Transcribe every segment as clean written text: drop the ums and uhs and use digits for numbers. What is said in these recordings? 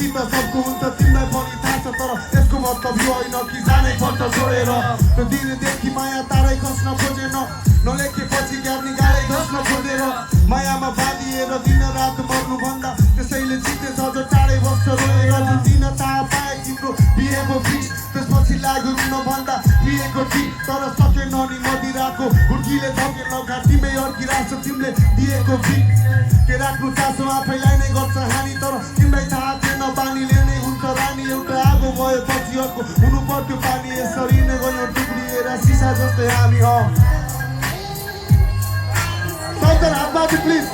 गल्ती त सबको हुन्छ तिमीलाई पनि थाहा छ तर यसको मतलब यो होइन कि जानै पर्छ छोडेर त्यो दिनदेखि माया तारै खस्न खोजेन नलेखेपछि ज्ञान निकालै धस्न खोजेर मायामा बाँधिएर दिन रात मर्नुभन्दा त्यसैले जितेछ जो टाढै बस्छ रोएर दिन थाहा पाए तिम्रो बिहेको फिस त्यसपछि लाग्यो रुन भन्दा पिएको टी तर सकेन नि मदिराको हुर्कीले धके लौका तिमी अर्किरहेछ तिमीले दिएको फिट के राख्नु चासो आफैलाई नै गर्छ हानि तर तिमीलाई थाहा थिएन बानीले नै हुन्छ रानी एउटा आगो गएपछि अर्को हुनु पर्थ्यो पानी यसरी नै गयो टुक्रिएर सिसा जस्तै हामी सन्तान हातमाथि प्लिज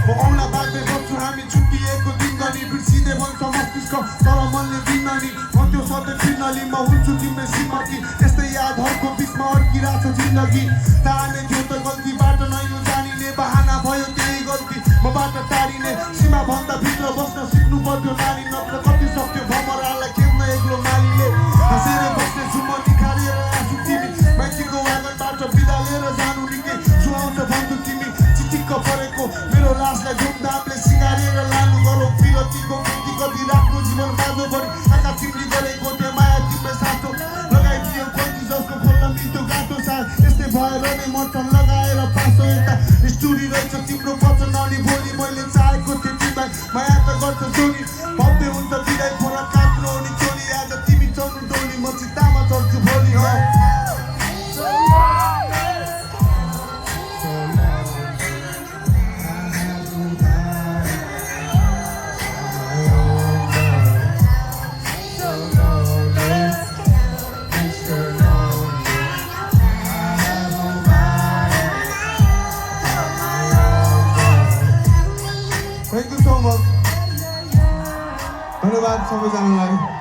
औँला बाल्दै बस्छु हामी छुट्टिएको दिन गरी बिर्सिँदै भन्छ मस्तिष्क तर मनले दिन नि म त्यो सधैँ फिर्नली म हुन्छु तिम्रो श्रीमती यस्तै यादहरूको बिचमा अड्किरहेछ जिन्दगी थाहा नै थियो त गल्तीबाट नै यो जानिने बहाना भयो त्यही गल्ती मबाट टाढिने सीमा भन्दा भित्र बस्न सिक्नु पर्यो नानी नत्र कति सक्यो भमरालाई खेल्न एक्लो मालीले हाँसेर बस्ने छु म निखारेर आँसु तिमी माइतीको वागनबाट बिदा लिएर जानु निकै सुहाउँछ भन्छु तिमी चिटिक्क परेको मेरो लासलाई धुमधामले सिँगारेर लानु गरौँ विरतीको कृति कति राख्नु जीवन बाँझोभरि आँखा चिम्ली गरेको त्यो माया तिम्रो साथो लगाइदियो कोही जसको खोल्न मिल्थ्यो गाँठो साथ यस्तै भएर नै मटन लगाएर पासो यता स्टोरी रहेछ तिम्रो वचन अनि भोलि मैले चाहेको थिएँ तिमीलाई माया त गर्छ जोडी भव्य हुन्छ बिदाई फरक काट्नु अनि चोली आज तिमी चल्नु डोली म चित्तामा चल्छु भोलि Thank you so much. धन्यवाद सबैजनालाई